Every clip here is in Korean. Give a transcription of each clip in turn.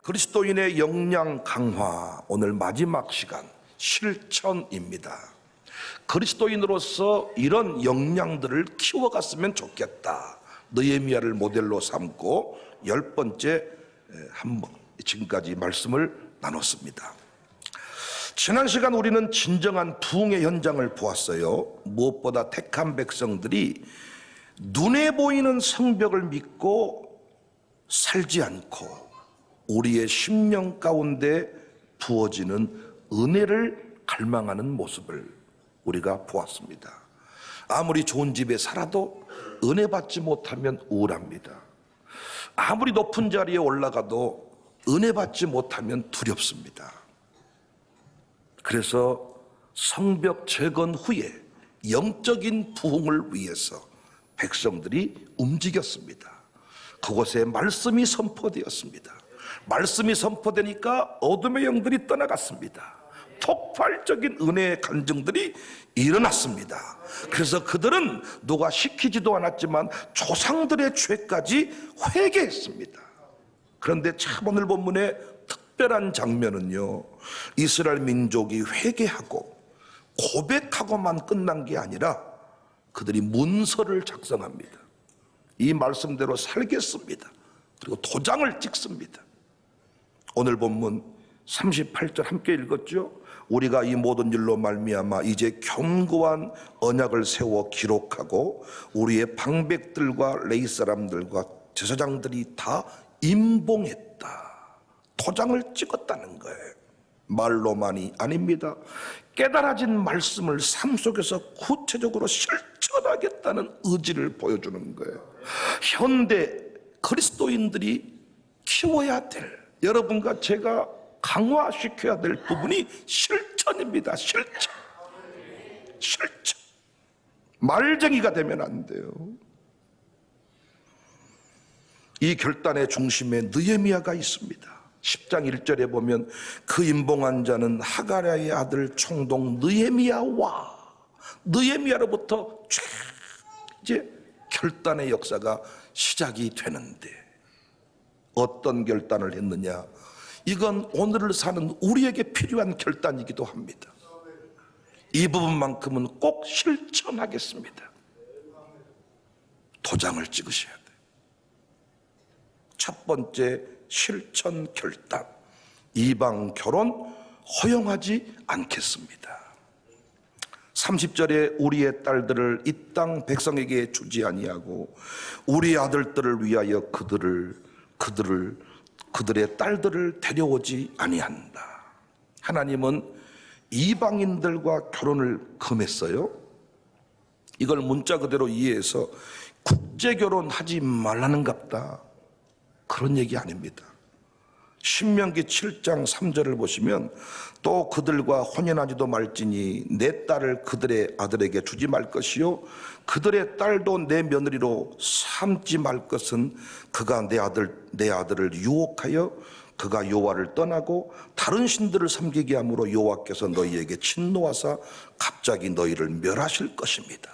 그리스도인의 역량 강화, 오늘 마지막 시간 실천입니다. 그리스도인으로서 이런 역량들을 키워갔으면 좋겠다. 느헤미야를 모델로 삼고 10번째 지금까지 말씀을 나눴습니다. 지난 시간 우리는 진정한 부흥의 현장을 보았어요. 무엇보다 택한 백성들이 눈에 보이는 성벽을 믿고 살지 않고 우리의 심령 가운데 부어지는 은혜를 갈망하는 모습을 우리가 보았습니다. 아무리 좋은 집에 살아도 은혜 받지 못하면 우울합니다. 아무리 높은 자리에 올라가도 은혜 받지 못하면 두렵습니다. 그래서 성벽 재건 후에 영적인 부흥을 위해서 백성들이 움직였습니다. 그곳에 말씀이 선포되었습니다. 말씀이 선포되니까 어둠의 영들이 떠나갔습니다. 폭발적인 은혜의 간증들이 일어났습니다. 그래서 그들은 누가 시키지도 않았지만 조상들의 죄까지 회개했습니다. 그런데 참 오늘 본문의 특별한 장면은요, 이스라엘 민족이 회개하고 고백하고만 끝난 게 아니라 그들이 문서를 작성합니다. 이 말씀대로 살겠습니다. 그리고 도장을 찍습니다. 오늘 본문 38절 함께 읽었죠. 우리가 이 모든 일로 말미암아 이제 견고한 언약을 세워 기록하고 우리의 방백들과 레위 사람들과 제사장들이 다 임봉했다. 도장을 찍었다는 거예요. 말로만이 아닙니다. 깨달아진 말씀을 삶 속에서 구체적으로 실천하겠다는 의지를 보여주는 거예요. 현대 그리스도인들이 키워야 될, 여러분과 제가 강화시켜야 될 부분이 실천입니다. 실천. 말쟁이가 되면 안 돼요. 이 결단의 중심에 느헤미야가 있습니다. 10장 1절에 보면 그 임봉한 자는 하가랴의 아들 총독 느헤미야로부터 이제 결단의 역사가 시작이 되는데, 어떤 결단을 했느냐? 이건 오늘을 사는 우리에게 필요한 결단이기도 합니다. 이 부분만큼은 꼭 실천하겠습니다. 도장을 찍으셔야 돼요. 첫 번째 실천 결단, 이방 결혼 허용하지 않겠습니다. 30절에 우리의 딸들을 이 땅 백성에게 주지 아니하고 우리 아들들을 위하여 그들의 딸들을 데려오지 아니한다. 하나님은 이방인들과 결혼을 금했어요. 이걸 문자 그대로 이해해서 국제결혼하지 말라는갑다, 그런 얘기 아닙니다. 신명기 7장 3절을 보시면 또 그들과 혼인하지도 말지니 내 딸을 그들의 아들에게 주지 말 것이요 그들의 딸도 내 며느리로 삼지 말 것은 그가 내 아들을 유혹하여 그가 여호와를 떠나고 다른 신들을 섬기게 함으로 여호와께서 너희에게 진노하사 갑자기 너희를 멸하실 것입니다.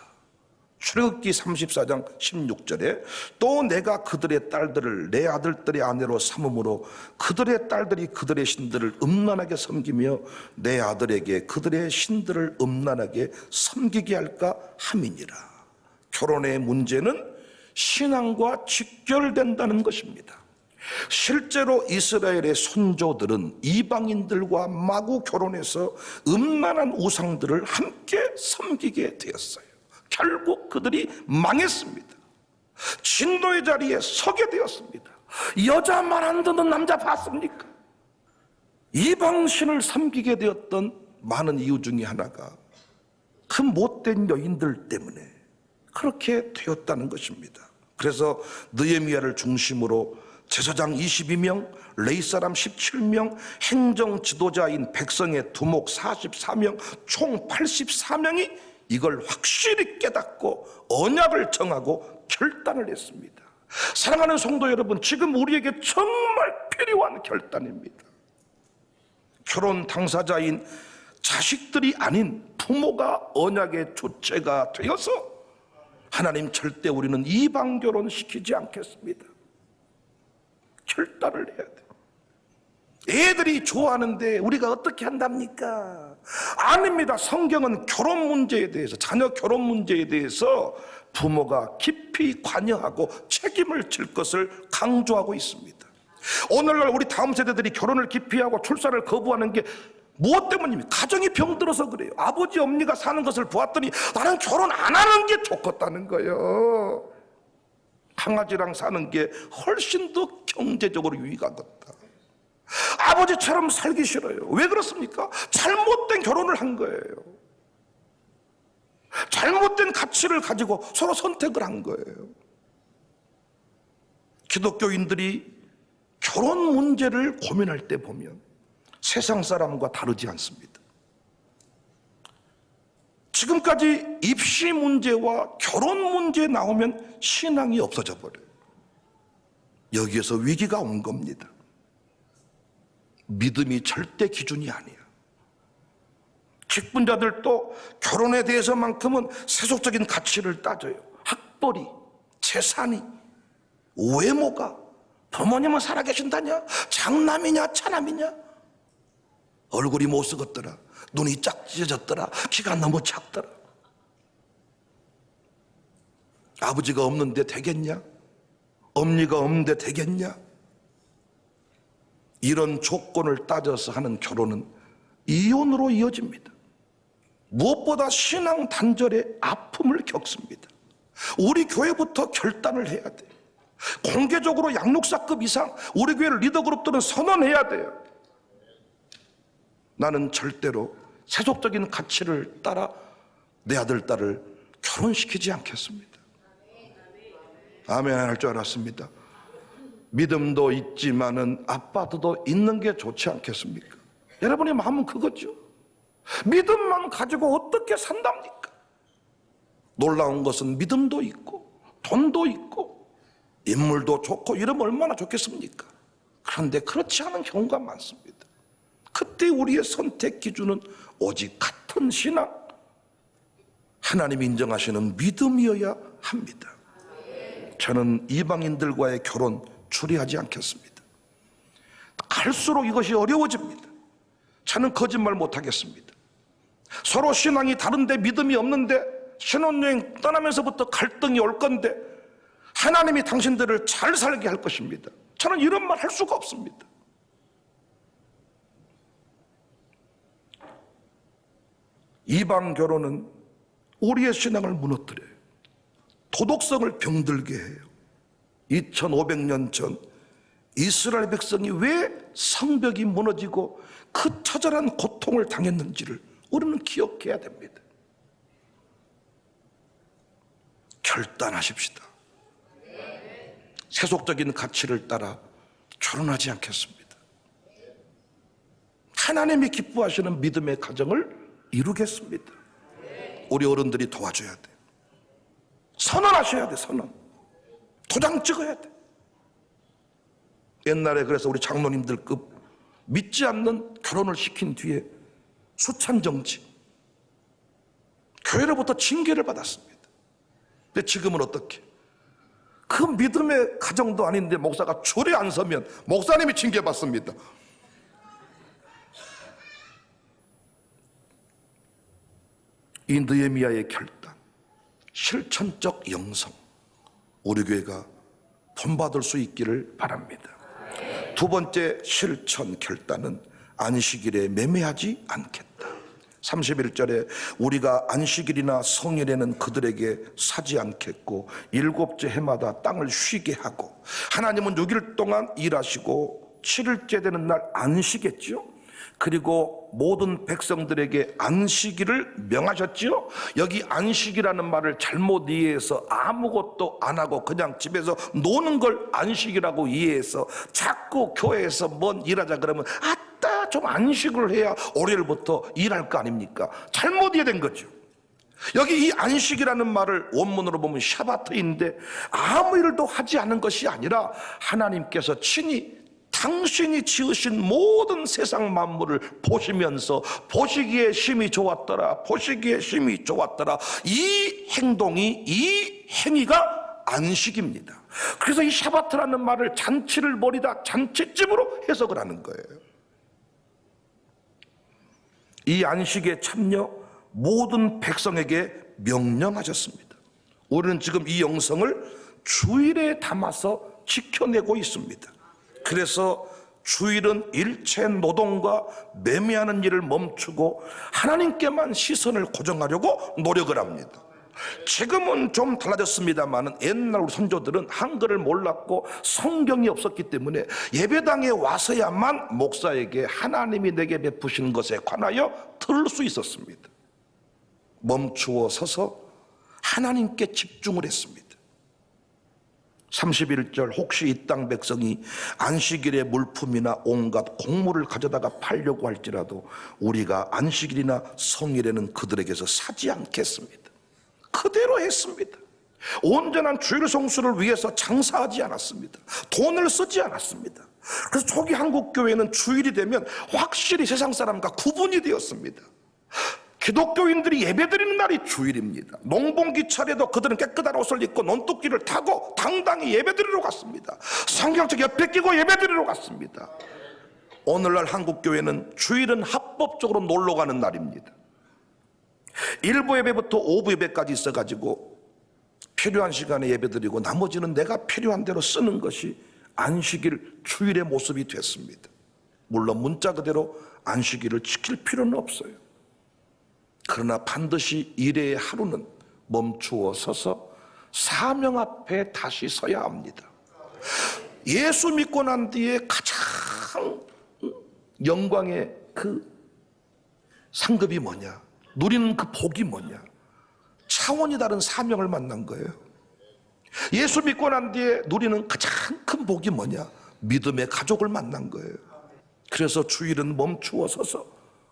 출애굽기 34장 16절에 또 내가 그들의 딸들을 내 아들들의 아내로 삼음으로 그들의 딸들이 그들의 신들을 음란하게 섬기며 내 아들에게 그들의 신들을 음란하게 섬기게 할까 함이니라. 결혼의 문제는 신앙과 직결된다는 것입니다. 실제로 이스라엘의 선조들은 이방인들과 마구 결혼해서 음란한 우상들을 함께 섬기게 되었어요. 결국 그들이 망했습니다. 진노의 자리에 서게 되었습니다. 여자 말 안 듣는 남자 봤습니까? 이방신을 섬기게 되었던 많은 이유 중에 하나가 그 못된 여인들 때문에 그렇게 되었다는 것입니다. 그래서 느헤미야를 중심으로 제사장 22명, 레위 사람 17명, 행정 지도자인 백성의 두목 44명, 총 84명이 이걸 확실히 깨닫고 언약을 정하고 결단을 했습니다. 사랑하는 성도 여러분, 지금 우리에게 정말 필요한 결단입니다. 결혼 당사자인 자식들이 아닌 부모가 언약의 주체가 되어서 하나님, 절대 우리는 이방 결혼 시키지 않겠습니다. 결단을 해야 돼요. 애들이 좋아하는데 우리가 어떻게 한답니까? 아닙니다. 성경은 결혼 문제에 대해서, 자녀 결혼 문제에 대해서 부모가 깊이 관여하고 책임을 질 것을 강조하고 있습니다. 오늘날 우리 다음 세대들이 결혼을 기피하고 출산을 거부하는 게 무엇 때문입니까? 가정이 병들어서 그래요. 아버지 어머니가 사는 것을 보았더니 나는 결혼 안 하는 게 좋겠다는 거예요. 강아지랑 사는 게 훨씬 더 경제적으로 유의가 걷다. 아버지처럼 살기 싫어요. 왜 그렇습니까? 잘못된 결혼을 한 거예요. 잘못된 가치를 가지고 서로 선택을 한 거예요. 기독교인들이 결혼 문제를 고민할 때 보면 세상 사람과 다르지 않습니다. 지금까지 입시 문제와 결혼 문제 나오면 신앙이 없어져 버려요. 여기에서 위기가 온 겁니다. 믿음이 절대 기준이 아니야. 직분자들도 결혼에 대해서만큼은 세속적인 가치를 따져요. 학벌이, 재산이, 외모가, 부모님은 살아계신다냐, 장남이냐 차남이냐, 얼굴이 못쓰겄더라, 눈이 짝 찢어졌더라, 키가 너무 작더라, 아버지가 없는데 되겠냐, 엄니가 없는데 되겠냐. 이런 조건을 따져서 하는 결혼은 이혼으로 이어집니다. 무엇보다 신앙 단절의 아픔을 겪습니다. 우리 교회부터 결단을 해야 돼요. 공개적으로 양육사급 이상 우리 교회 리더그룹들은 선언해야 돼요. 나는 절대로 세속적인 가치를 따라 내 아들, 딸을 결혼시키지 않겠습니다. 아멘 할 줄 알았습니다. 믿음도 있지만은 아빠도 있는 게 좋지 않겠습니까? 여러분의 마음은 그거죠. 믿음만 가지고 어떻게 산답니까? 놀라운 것은 믿음도 있고 돈도 있고 인물도 좋고 이러면 얼마나 좋겠습니까? 그런데 그렇지 않은 경우가 많습니다. 그때 우리의 선택 기준은 오직 같은 신앙, 하나님이 인정하시는 믿음이어야 합니다. 저는 이방인들과의 결혼 추리하지 않겠습니다. 갈수록 이것이 어려워집니다. 저는 거짓말 못하겠습니다. 서로 신앙이 다른데 믿음이 없는데 신혼여행 떠나면서부터 갈등이 올 건데 하나님이 당신들을 잘 살게 할 것입니다. 저는 이런 말 할 수가 없습니다. 이방 결혼은 우리의 신앙을 무너뜨려요. 도덕성을 병들게 해요. 2500년 전 이스라엘 백성이 왜 성벽이 무너지고 그 처절한 고통을 당했는지를 우리는 기억해야 됩니다. 결단하십시다. 세속적인 가치를 따라 결혼하지 않겠습니다. 하나님이 기뻐하시는 믿음의 가정을 이루겠습니다. 우리 어른들이 도와줘야 돼요. 선언하셔야 돼. 선언. 도장 찍어야 돼. 옛날에 그래서 우리 장로님들급 믿지 않는 결혼을 시킨 뒤에 수찬정지, 교회로부터 징계를 받았습니다. 근데 지금은 어떻게? 그 믿음의 가정도 아닌데 목사가 줄에 안 서면 목사님이 징계받습니다. 이 느헤미야의 결단, 실천적 영성, 우리 교회가 본받을 수 있기를 바랍니다. 두 번째 실천 결단은 안식일에 매매하지 않겠다. 31절에 우리가 안식일이나 성일에는 그들에게 사지 않겠고 일곱째 해마다 땅을 쉬게 하고, 하나님은 6일 동안 일하시고 7일째 되는 날 안식했죠. 그리고 모든 백성들에게 안식일을 명하셨죠. 여기 안식이라는 말을 잘못 이해해서 아무것도 안 하고 그냥 집에서 노는 걸 안식이라고 이해해서 자꾸 교회에서 뭔 일하자 그러면 아따 좀 안식을 해야 월요일부터 일할 거 아닙니까? 잘못 이해된 거죠. 여기 이 안식이라는 말을 원문으로 보면 샤바트인데 아무 일도 하지 않은 것이 아니라 하나님께서 친히 당신이 지으신 모든 세상 만물을 보시면서 보시기에 심히 좋았더라, 보시기에 심히 좋았더라. 이 행동이, 이 행위가 안식입니다. 그래서 이 샤바트라는 말을 잔치를 벌이다, 잔치집으로 해석을 하는 거예요. 이 안식에 참여 모든 백성에게 명령하셨습니다. 우리는 지금 이 영성을 주일에 담아서 지켜내고 있습니다. 그래서 주일은 일체 노동과 매매하는 일을 멈추고 하나님께만 시선을 고정하려고 노력을 합니다. 지금은 좀 달라졌습니다만 옛날 우리 선조들은 한글을 몰랐고 성경이 없었기 때문에 예배당에 와서야만 목사에게 하나님이 내게 베푸신 것에 관하여 들을 수 있었습니다. 멈추어 서서 하나님께 집중을 했습니다. 31절 혹시 이 땅 백성이 안식일에 물품이나 온갖 곡물을 가져다가 팔려고 할지라도 우리가 안식일이나 성일에는 그들에게서 사지 않겠습니다. 그대로 했습니다. 온전한 주일 성수를 위해서 장사하지 않았습니다. 돈을 쓰지 않았습니다. 그래서 초기 한국교회는 주일이 되면 확실히 세상 사람과 구분이 되었습니다. 기독교인들이 예배드리는 날이 주일입니다. 농번기철에도 그들은 깨끗한 옷을 입고 논뚝기를 타고 당당히 예배드리러 갔습니다. 성경책 옆에 끼고 예배드리러 갔습니다. 오늘날 한국교회는 주일은 합법적으로 놀러 가는 날입니다. 일부 예배부터 오부 예배까지 있어가지고 필요한 시간에 예배드리고 나머지는 내가 필요한 대로 쓰는 것이 안식일 주일의 모습이 됐습니다. 물론 문자 그대로 안식일을 지킬 필요는 없어요. 그러나 반드시 일의 하루는 멈추어 서서 사명 앞에 다시 서야 합니다. 예수 믿고 난 뒤에 가장 영광의 그 상급이 뭐냐? 누리는 그 복이 뭐냐? 차원이 다른 사명을 만난 거예요. 예수 믿고 난 뒤에 누리는 가장 큰 복이 뭐냐? 믿음의 가족을 만난 거예요. 그래서 주일은 멈추어 서서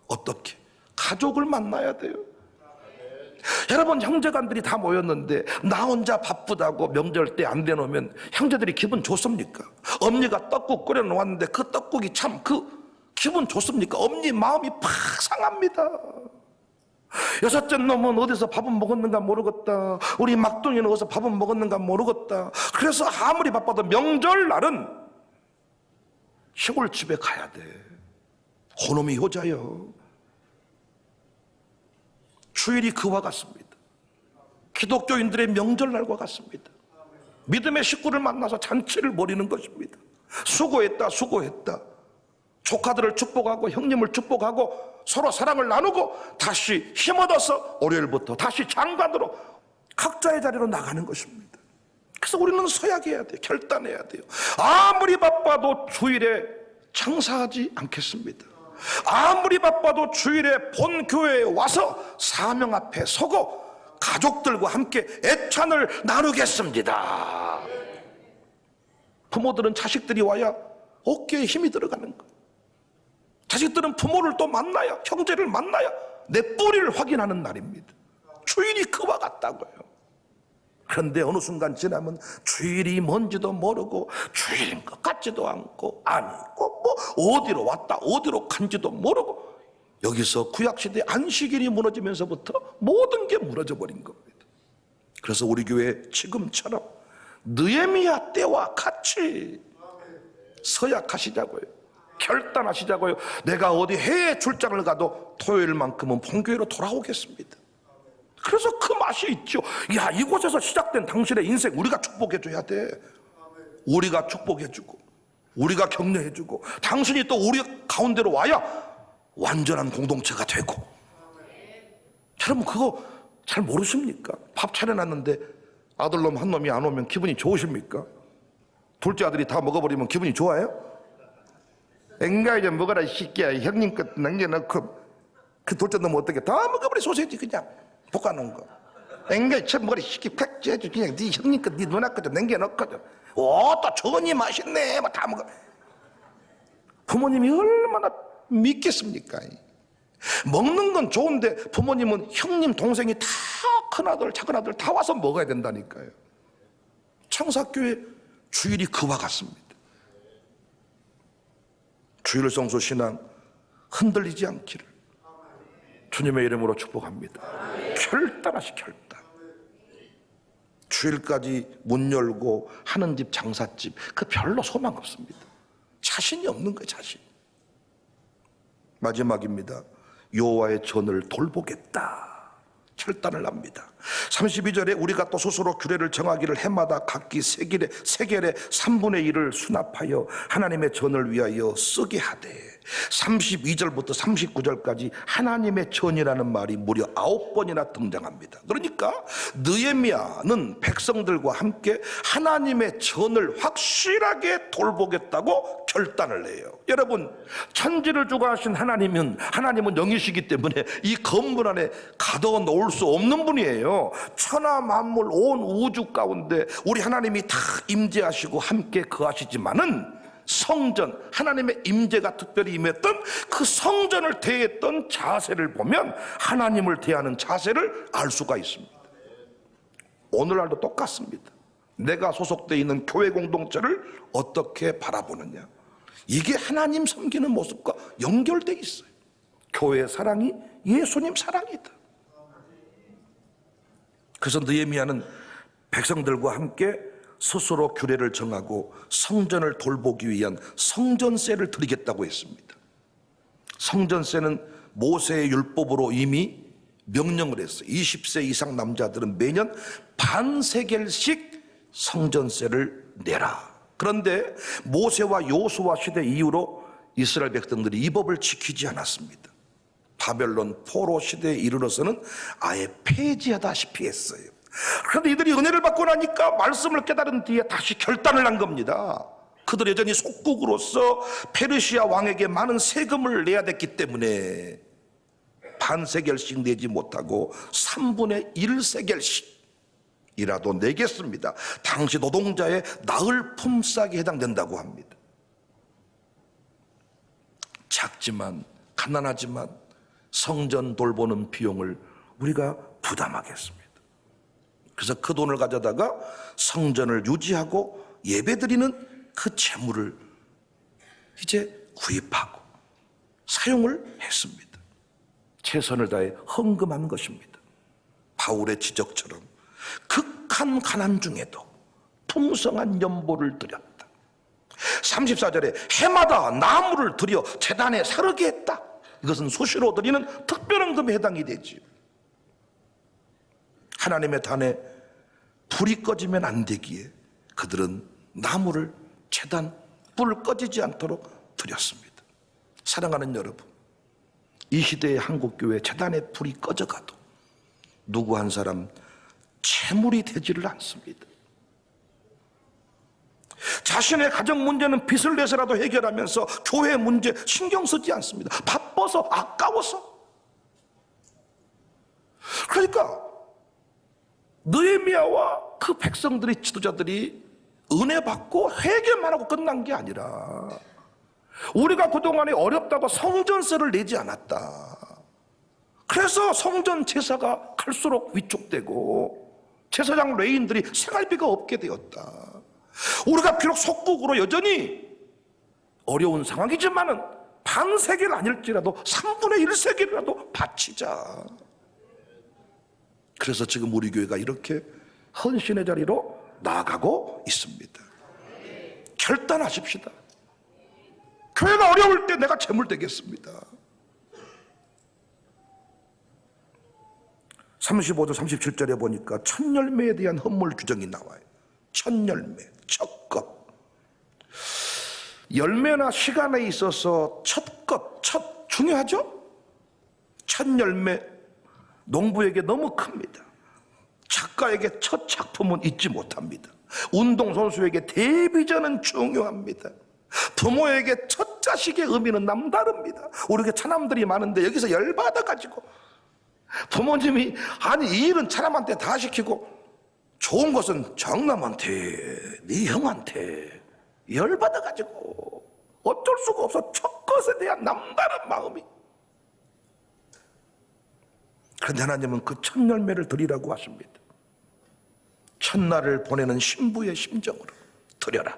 어떻게? 가족을 만나야 돼요. 여러분, 형제간들이 다 모였는데 나 혼자 바쁘다고 명절 때 안 내놓으면 형제들이 기분 좋습니까? 엄니가 떡국 끓여 놓았는데 그 떡국이 참 기분 좋습니까? 엄니 마음이 팍 상합니다. 여섯째 놈은 어디서 밥은 먹었는가 모르겠다. 우리 막둥이는 어디서 밥은 먹었는가 모르겠다. 그래서 아무리 바빠도 명절날은 시골집에 가야 돼. 그놈이 효자요. 주일이 그와 같습니다. 기독교인들의 명절날과 같습니다. 믿음의 식구를 만나서 잔치를 벌이는 것입니다. 수고했다 수고했다. 조카들을 축복하고 형님을 축복하고 서로 사랑을 나누고 다시 힘 얻어서 월요일부터 다시 장관으로 각자의 자리로 나가는 것입니다. 그래서 우리는 서약해야 돼요. 결단해야 돼요. 아무리 바빠도 주일에 장사하지 않겠습니다. 아무리 바빠도 주일에 본 교회에 와서 사명 앞에 서고 가족들과 함께 애찬을 나누겠습니다. 부모들은 자식들이 와야 어깨에 힘이 들어가는 거예요. 자식들은 부모를 또 만나야, 형제를 만나야 내 뿌리를 확인하는 날입니다. 주일이 그와 같다고요. 그런데 어느 순간 지나면 주일이 뭔지도 모르고 주일인 것 같지도 않고 아니고 뭐 어디로 왔다 어디로 간지도 모르고 여기서 구약시대 안식일이 무너지면서부터 모든 게 무너져 버린 겁니다. 그래서 우리 교회 지금처럼 느헤미야 때와 같이 서약하시자고요. 결단하시자고요. 내가 어디 해외 출장을 가도 토요일만큼은 본교회로 돌아오겠습니다. 그래서 그 맛이 있죠. 야, 이곳에서 시작된 당신의 인생 우리가 축복해줘야 돼. 우리가 축복해주고 우리가 격려해주고 당신이 또 우리 가운데로 와야 완전한 공동체가 되고. 여러분 그거 잘 모르십니까? 밥 차려놨는데 아들놈 한 놈이 안 오면 기분이 좋으십니까? 둘째 아들이 다 먹어버리면 기분이 좋아요? 엥가 좀 먹어라 이 새끼야. 형님 것 남겨놓고 그 둘째 놈은 어떻게 다 먹어버려. 소세지 그냥 볶아놓은 거. 엥가 참 먹어라 이 새끼 팩 그냥 네 형님 것 네 누나 것 좀 남겨놓거든. 오 또 저거니 맛있네 뭐 다 먹어. 부모님이 얼마나 믿겠습니까? 먹는 건 좋은데 부모님은 형님 동생이 다 큰아들 작은아들 다 와서 먹어야 된다니까요. 창사교회 주일이 그와 같습니다. 주일 성수 신앙 흔들리지 않기를 주님의 이름으로 축복합니다. 결단하시 결단. 주일까지 문 열고 하는 집 장사집 그 별로 소망 없습니다. 자신이 없는 거예요. 자신. 마지막입니다. 여호와의 전을 돌보겠다 결단을 합니다. 32절에 우리가 또 스스로 규례를 정하기를 해마다 각기 세겔의 3분의 1을 수납하여 하나님의 전을 위하여 쓰게 하되, 32절부터 39절까지 하나님의 전이라는 말이 무려 9번이나 등장합니다. 그러니까 느헤미야는 백성들과 함께 하나님의 전을 확실하게 돌보겠다고 결단을 해요. 여러분, 천지를 주관하신 하나님은 영이시기 때문에 이 건물 안에 가둬 놓을 수 없는 분이에요. 천하 만물 온 우주 가운데 우리 하나님이 다 임재하시고 함께 거하시지만은 성전, 하나님의 임재가 특별히 임했던 그 성전을 대했던 자세를 보면 하나님을 대하는 자세를 알 수가 있습니다. 오늘날도 똑같습니다. 내가 소속되어 있는 교회 공동체를 어떻게 바라보느냐, 이게 하나님 섬기는 모습과 연결되어 있어요. 교회의 사랑이 예수님 사랑이다. 그래서 느헤미야는 백성들과 함께 스스로 규례를 정하고 성전을 돌보기 위한 성전세를 드리겠다고 했습니다. 성전세는 모세의 율법으로 이미 명령을 했어요. 20세 이상 남자들은 매년 반세겔씩 성전세를 내라. 그런데 모세와 여호수아 시대 이후로 이스라엘 백성들이 이 법을 지키지 않았습니다. 바벨론 포로 시대에 이르러서는 아예 폐지하다시피 했어요. 그런데 이들이 은혜를 받고 나니까 말씀을 깨달은 뒤에 다시 결단을 한 겁니다. 그들 여전히 속국으로서 페르시아 왕에게 많은 세금을 내야 됐기 때문에 반세겔씩 내지 못하고 3분의 1세겔씩이라도 내겠습니다. 당시 노동자의 나흘 품삯에 해당된다고 합니다. 작지만 가난하지만 성전 돌보는 비용을 우리가 부담하겠습니다. 그래서 그 돈을 가져다가 성전을 유지하고 예배드리는 그 재물을 이제 구입하고 사용을 했습니다. 최선을 다해 헌금한 것입니다. 바울의 지적처럼 극한 가난 중에도 풍성한 연보를 드렸다. 34절에 해마다 나무를 들여 제단에 사르게 했다. 이것은 수시로 드리는 특별헌금에 해당이 되지요. 하나님의 단에 불이 꺼지면 안 되기에 그들은 나무를 제단 불 꺼지지 않도록 드렸습니다. 사랑하는 여러분, 이 시대의 한국교회 제단에 불이 꺼져가도 누구 한 사람 채물이 되지를 않습니다. 자신의 가정 문제는 빚을 내서라도 해결하면서 교회 문제 신경 쓰지 않습니다. 바빠서, 아까워서. 그러니까 느헤미야와 그 백성들이, 지도자들이 은혜 받고 회개만 하고 끝난 게 아니라 우리가 그동안에 어렵다고 성전세를 내지 않았다. 그래서 성전 제사가 갈수록 위축되고 제사장 레인들이 생활비가 없게 되었다. 우리가 비록 속국으로 여전히 어려운 상황이지만은 반세겔 아닐지라도 3분의 1세겔이라도 바치자. 그래서 지금 우리 교회가 이렇게 헌신의 자리로 나아가고 있습니다. 결단하십시다. 교회가 어려울 때 내가 재물 되겠습니다. 35절 37절에 보니까 첫 열매에 대한 헌물 규정이 나와요. 첫 열매, 첫 것. 열매나 시간에 있어서 첫 것, 첫 중요하죠? 첫 열매, 농부에게 너무 큽니다. 작가에게 첫 작품은 잊지 못합니다. 운동선수에게 데뷔전은 중요합니다. 부모에게 첫 자식의 의미는 남다릅니다. 우리 차남들이 많은데 여기서 열받아가지고 부모님이 아니 이 일은 차남한테 다 시키고 좋은 것은 장남한테, 네 형한테 열받아가지고 어쩔 수가 없어. 첫 것에 대한 남다른 마음이. 그런데 하나님은 그 첫 열매를 드리라고 하십니다. 첫날을 보내는 신부의 심정으로 드려라.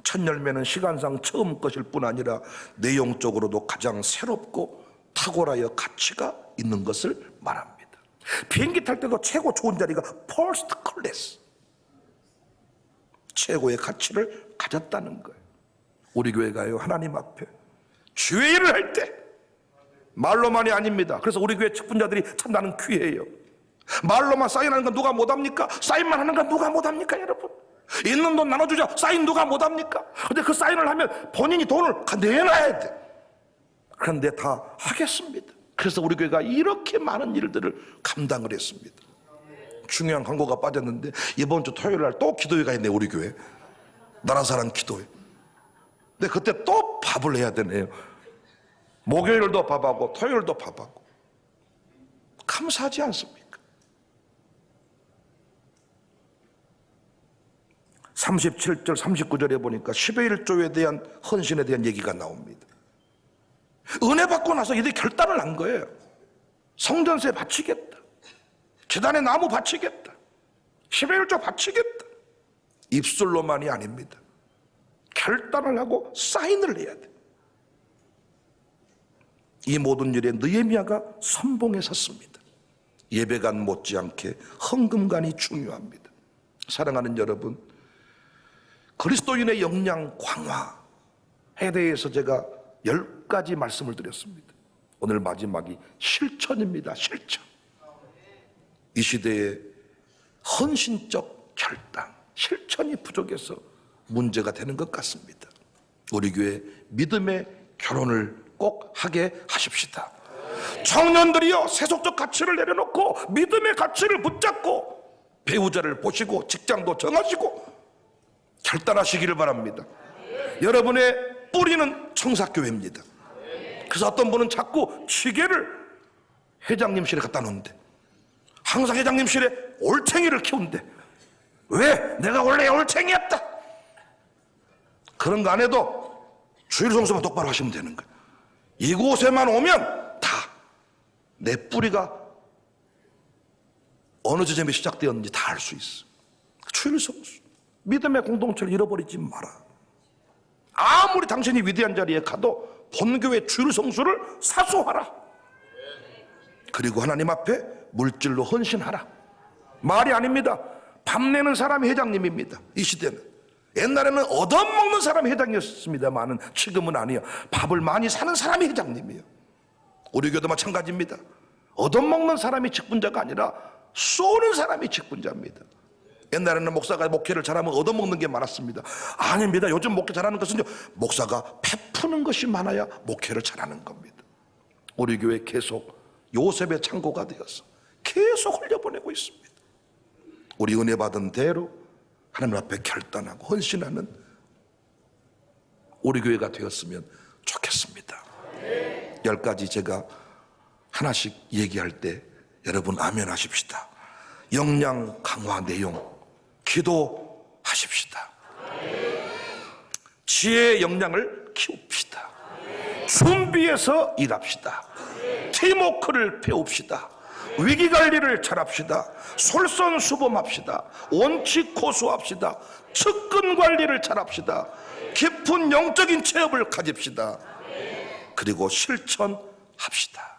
첫 열매는 시간상 처음 것일 뿐 아니라 내용적으로도 가장 새롭고 탁월하여 가치가 있는 것을 말합니다. 비행기 탈 때도 최고 좋은 자리가 퍼스트 클래스, 최고의 가치를 가졌다는 거예요. 우리 교회가요, 하나님 앞에 주의 일을 할 때 말로만이 아닙니다. 그래서 우리 교회 직분자들이 참 나는 귀해요. 말로만 사인하는 건 누가 못합니까? 사인만 하는 건 누가 못합니까, 여러분? 있는 돈 나눠주자 사인 누가 못합니까? 근데 그 사인을 하면 본인이 돈을 내놔야 돼. 그런데 다 하겠습니다. 그래서 우리 교회가 이렇게 많은 일들을 감당을 했습니다. 중요한 광고가 빠졌는데 이번 주 토요일 날 또 기도회가 있네, 우리 교회. 나라사랑 기도회. 근데 그때 또 밥을 해야 되네요. 목요일도 밥하고 토요일도 밥하고. 감사하지 않습니까? 37절 39절에 보니까 10의 1조에 대한 헌신에 대한 얘기가 나옵니다. 은혜 받고 나서 이들이 결단을 한 거예요. 성전세 바치겠다, 제단에 나무 바치겠다, 10의 1조 바치겠다. 입술로만이 아닙니다. 결단을 하고 사인을 해야 돼. 이 모든 일에 느헤미야가 선봉에 섰습니다. 예배관 못지않게 헌금관이 중요합니다. 사랑하는 여러분, 그리스도인의 역량 강화에 대해서 제가 10가지 말씀을 드렸습니다. 오늘 마지막이 실천입니다. 실천. 이 시대에 헌신적 결단, 실천이 부족해서 문제가 되는 것 같습니다. 우리 교회 믿음의 결혼을 꼭 하게 하십시다. 청년들이여, 세속적 가치를 내려놓고 믿음의 가치를 붙잡고 배우자를 보시고 직장도 정하시고 결단하시기를 바랍니다. 여러분의 뿌리는 청사교회입니다. 그래서 어떤 분은 자꾸 시계를 회장님실에 갖다 놓는데, 항상 회장님실에 올챙이를 키운대. 왜? 내가 원래 올챙이였다. 그런 거 안 해도 주일 성수만 똑바로 하시면 되는 거예요. 이곳에만 오면 다 내 뿌리가 어느 지점에 시작되었는지 다 알 수 있어. 주일 성수, 믿음의 공동체를 잃어버리지 마라. 아무리 당신이 위대한 자리에 가도 본교회 주일 성수를 사수하라. 그리고 하나님 앞에 물질로 헌신하라. 말이 아닙니다. 밥 내는 사람이 회장님입니다. 이 시대는. 옛날에는 얻어먹는 사람이 회장이었습니다만은 지금은 아니에요. 밥을 많이 사는 사람이 회장님이에요. 우리 교회도 마찬가지입니다. 얻어먹는 사람이 직분자가 아니라 쏘는 사람이 직분자입니다. 옛날에는 목사가 목회를 잘하면 얻어먹는 게 많았습니다. 아닙니다. 요즘 목회 잘하는 것은요, 목사가 베푸는 것이 많아야 목회를 잘하는 겁니다. 우리 교회 계속 요셉의 창고가 되어서 계속 흘려보내고 있습니다. 우리 은혜 받은 대로 하나님 앞에 결단하고 헌신하는 우리 교회가 되었으면 좋겠습니다. 10가지 제가 하나씩 얘기할 때 여러분 아멘 하십시다. 역량 강화 내용 기도하십시다. 지혜의 역량을 키웁시다. 준비해서 일합시다. 팀워크를 배웁시다. 위기관리를 잘합시다. 솔선수범합시다. 원칙 고수합시다. 측근관리를 잘합시다. 깊은 영적인 체험을 가집시다. 그리고 실천합시다.